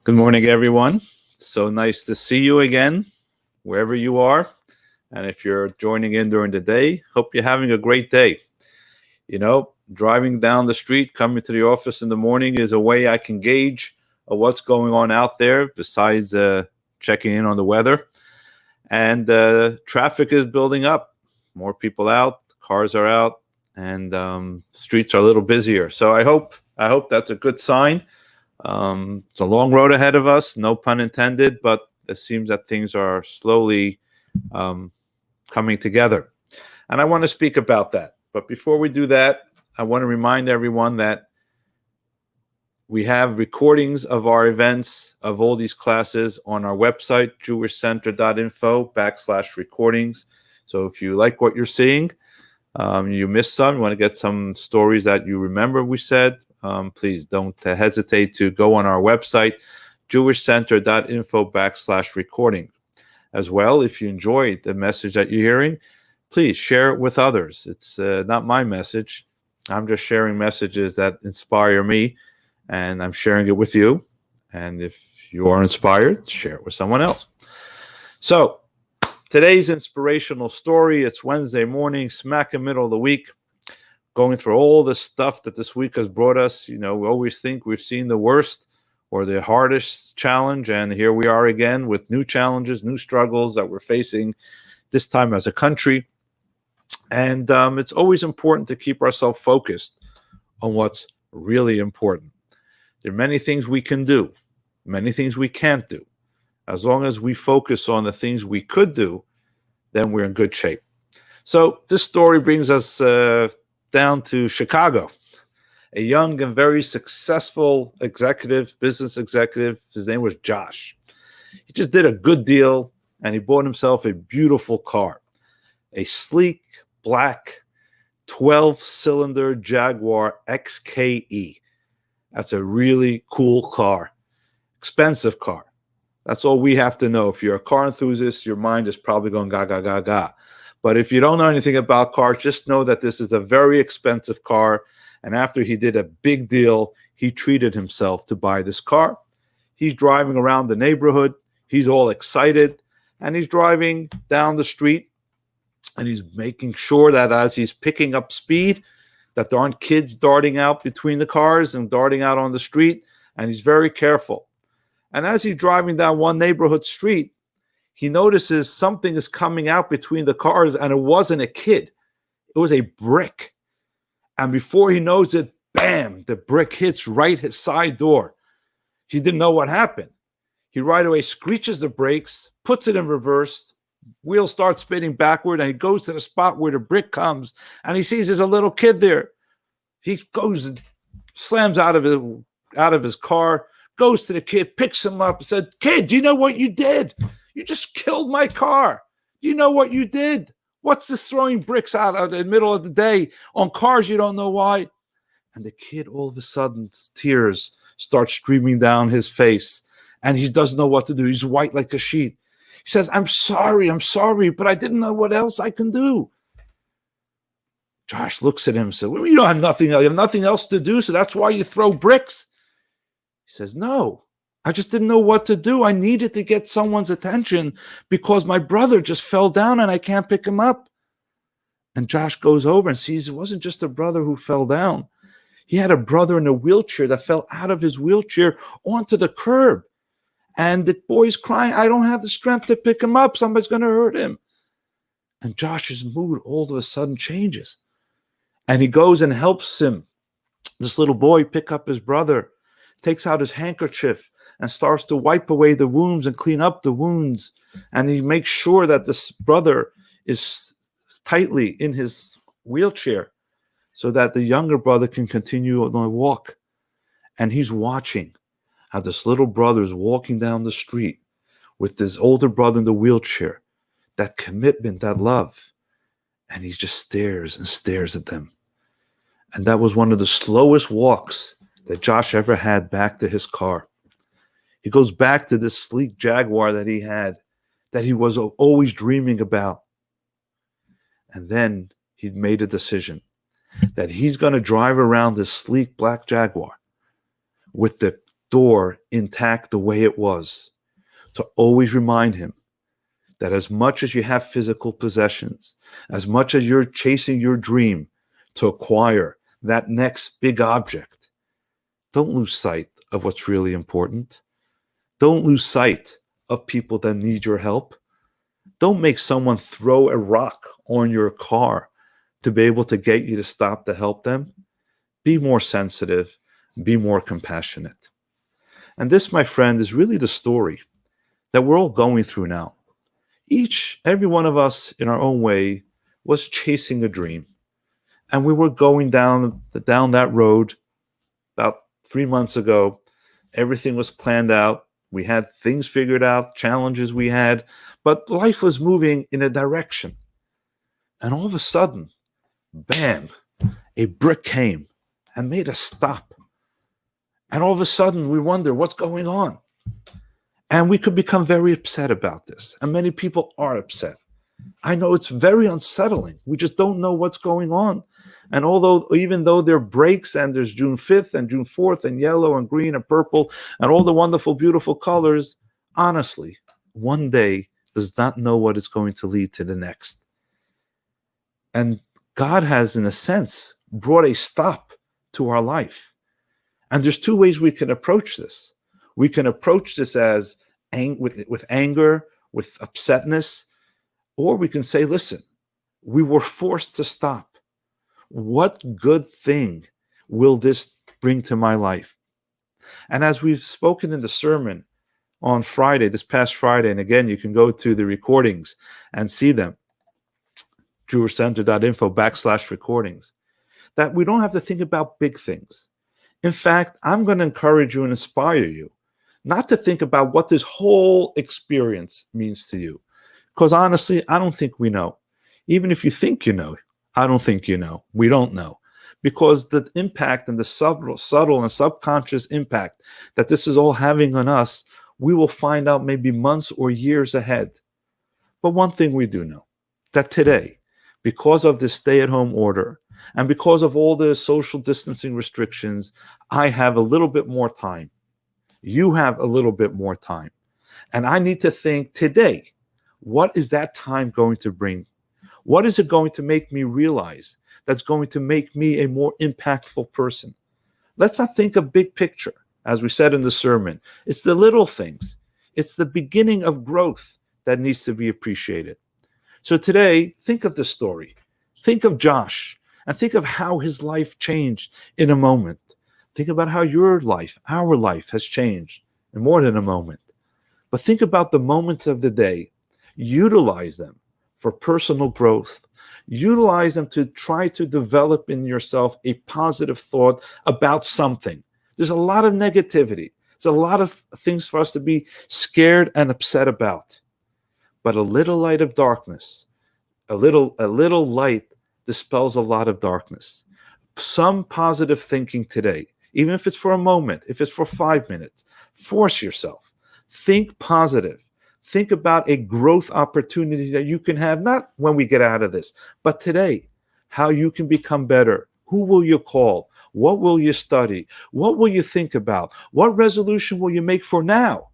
Good morning, everyone. So nice to see you again, wherever you are. And if you're joining in during the day, hope you're having a great day. Driving down the street, coming to the office in the morning is a way I can gauge what's going on out there besides checking in on the weather. And traffic is building up. More people out, cars are out, and streets are a little busier. So I hope that's a good sign. It's a long road ahead of us, no pun intended, but it seems that things are slowly coming together. And I want to speak about that. But before we do that, I want to remind everyone that we have recordings of our events, of all these classes on our website, jewishcenter.info/recordings. So if you like what you're seeing, you missed some, you want to get some stories that you remember we said, please don't hesitate to go on our website, jewishcenter.info/recording. As well, if you enjoyed the message that you're hearing, please share it with others. It's not my message. I'm just sharing messages that inspire me, and I'm sharing it with you. And if you are inspired, share it with someone else. So today's inspirational story, it's Wednesday morning, smack in the middle of the week. Going through all the stuff that this week has brought us. We always think we've seen the worst or the hardest challenge, and here we are again with new challenges, new struggles that we're facing, this time as a country. And it's always important to keep ourselves focused on what's really important. There are many things we can do, many things we can't do. As long as we focus on the things we could do, then we're in good shape. So this story brings us down to Chicago. A young and very successful business executive. His name was Josh. He just did a good deal, and he bought himself a beautiful car, a sleek black 12-cylinder Jaguar XKE. That's a really cool car, expensive car. That's all we have to know. If you're a car enthusiast, your mind is probably going ga, ga, ga, ga. But if you don't know anything about cars, just know that this is a very expensive car. And after he did a big deal, he treated himself to buy this car. He's driving around the neighborhood. He's all excited. And he's driving down the street. And he's making sure that as he's picking up speed, that there aren't kids darting out between the cars and darting out on the street. And he's very careful. And as he's driving down one neighborhood street, he notices something is coming out between the cars, and it wasn't a kid. It was a brick. And before he knows it, bam, the brick hits right his side door. He didn't know what happened. He right away screeches the brakes, puts it in reverse, wheel starts spinning backward, and he goes to the spot where the brick comes, and he sees there's a little kid there. He goes and slams out of his car, goes to the kid, picks him up, and said, "Kid, do you know what you did? You just killed my car. You know what you did? What's this throwing bricks out in the middle of the day on cars you don't know why?" And the kid, all of a sudden, tears start streaming down his face, and he doesn't know what to do. He's white like a sheet. He says, I'm sorry, but I didn't know what else I can do." Josh looks at him and says, "Well, you have nothing else to do, so that's why you throw bricks?" He says, "No. I just didn't know what to do. I needed to get someone's attention because my brother just fell down and I can't pick him up." And Josh goes over and sees it wasn't just a brother who fell down. He had a brother in a wheelchair that fell out of his wheelchair onto the curb. And the boy's crying, "I don't have the strength to pick him up. Somebody's going to hurt him." And Josh's mood all of a sudden changes. And he goes and helps him, this little boy, pick up his brother, takes out his handkerchief, and starts to wipe away the wounds and clean up the wounds. And he makes sure that this brother is tightly in his wheelchair so that the younger brother can continue on the walk. And he's watching how this little brother is walking down the street with this older brother in the wheelchair, that commitment, that love. And he just stares and stares at them. And that was one of the slowest walks that Josh ever had back to his car. He goes back to this sleek Jaguar that he had, that he was always dreaming about. And then he made a decision that he's going to drive around this sleek black Jaguar with the door intact the way it was, to always remind him that as much as you have physical possessions, as much as you're chasing your dream to acquire that next big object, don't lose sight of what's really important. Don't lose sight of people that need your help. Don't make someone throw a rock on your car to be able to get you to stop to help them. Be more sensitive, be more compassionate. And this, my friend, is really the story that we're all going through now. Every one of us in our own way was chasing a dream. And we were going down that road about 3 months ago. Everything was planned out. We had things figured out, challenges we had, but life was moving in a direction. And all of a sudden, bam, a brick came and made us stop. And all of a sudden, we wonder what's going on. And we could become very upset about this. And many people are upset. I know it's very unsettling. We just don't know what's going on. And even though there are breaks and there's June 5th and June 4th and yellow and green and purple and all the wonderful, beautiful colors, honestly, one day does not know what is going to lead to the next. And God has, in a sense, brought a stop to our life. And there's two ways we can approach this. We can approach this as with anger, with upsetness, or we can say, listen, we were forced to stop. What good thing will this bring to my life? And as we've spoken in the sermon on Friday, this past Friday, and again, you can go to the recordings and see them, jewishcenter.info/recordings, that we don't have to think about big things. In fact, I'm going to encourage you and inspire you not to think about what this whole experience means to you. Because honestly, I don't think we know. Even if you think you know, I don't think you know. We don't know. Because the impact and the subtle and subconscious impact that this is all having on us, we will find out maybe months or years ahead. But one thing we do know, that today, because of this stay-at-home order and because of all the social distancing restrictions, I have a little bit more time. You have a little bit more time. And I need to think today, what is that time going to bring? What is it going to make me realize that's going to make me a more impactful person? Let's not think of big picture. As we said in the sermon, it's the little things. It's the beginning of growth that needs to be appreciated. So today, think of the story. Think of Josh and think of how his life changed in a moment. Think about how your life, our life has changed in more than a moment. But think about the moments of the day. Utilize them for personal growth. Utilize them to try to develop in yourself a positive thought about something. There's a lot of negativity. There's a lot of things for us to be scared and upset about. But a little light of darkness, a little light dispels a lot of darkness. Some positive thinking today, even if it's for a moment, if it's for 5 minutes, force yourself. Think positive. Think about a growth opportunity that you can have, not when we get out of this, but today, how you can become better. Who will you call? What will you study? What will you think about? What resolution will you make for now?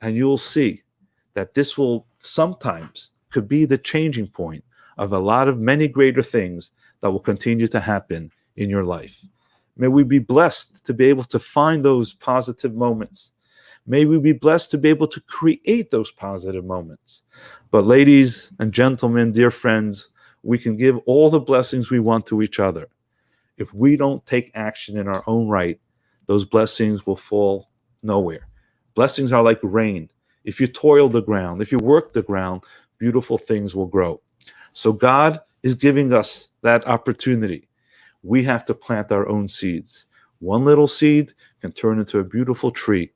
And you'll see that this will sometimes could be the changing point of a lot of many greater things that will continue to happen in your life. May we be blessed to be able to find those positive moments. May we be blessed to be able to create those positive moments. But ladies and gentlemen, dear friends, we can give all the blessings we want to each other. If we don't take action in our own right, those blessings will fall nowhere. Blessings are like rain. If you toil the ground, if you work the ground, beautiful things will grow. So God is giving us that opportunity. We have to plant our own seeds. One little seed can turn into a beautiful tree.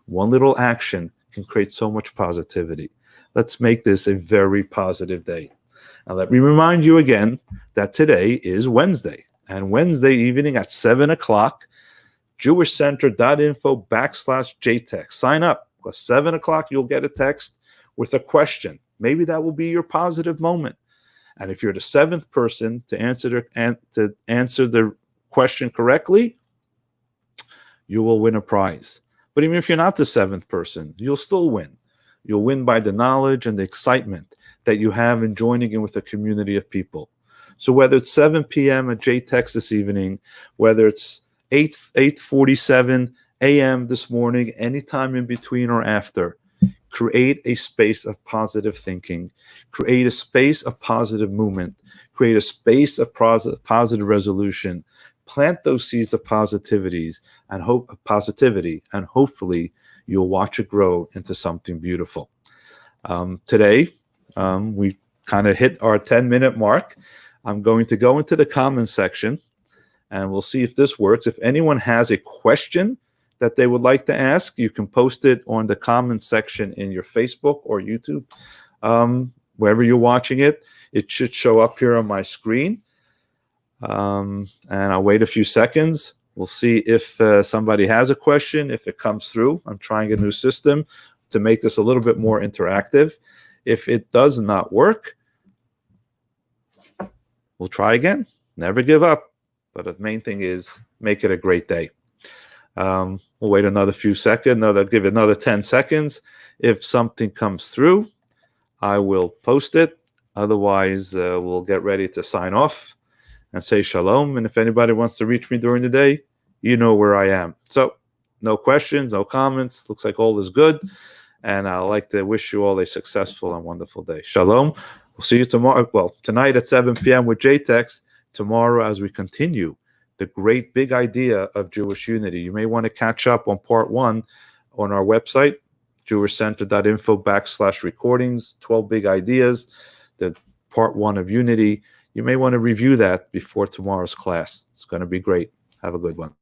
One little action can create so much positivity. Let's make this a very positive day. Now, let me remind you again that today is Wednesday, and Wednesday evening at 7 o'clock, jewishcenter.info/JText. Sign up, because 7 o'clock you'll get a text with a question. Maybe that will be your positive moment. And if you're the seventh person to answer the question correctly, you will win a prize. But even if you're not the seventh person, you'll still win. You'll win by the knowledge and the excitement that you have in joining in with a community of people. So whether it's 7 p.m. at JTEX this evening, whether it's 8:47 a.m. this morning, anytime in between or after, create a space of positive thinking, create a space of positive movement, create a space of positive resolution, plant those seeds of positivity, and hopefully you'll watch it grow into something beautiful. Today, we kind of hit our 10-minute mark. I'm going to go into the comments section, and we'll see if this works. If anyone has a question that they would like to ask, you can post it on the comments section in your Facebook or YouTube. Wherever you're watching it, it should show up here on my screen. And I'll wait a few seconds. We'll see if somebody has a question, if it comes through. I'm trying a new system to make this a little bit more interactive. If it does not work, we'll try again. Never give up. But the main thing is make it a great day. We'll wait another few seconds. I'll give it another 10 seconds. If something comes through, I will post it. Otherwise, we'll get ready to sign off and say shalom. And if anybody wants to reach me during the day, you know where I am. So no questions, no comments. Looks like all is good. And I'd like to wish you all a successful and wonderful day. Shalom. We'll see you tomorrow. Well, tonight at 7 p.m. with JTEX. Tomorrow as we continue the great big idea of Jewish unity. You may want to catch up on part 1 on our website, jewishcenter.info/recordings, 12 big ideas, the part 1 of unity. You may want to review that before tomorrow's class. It's going to be great. Have a good one.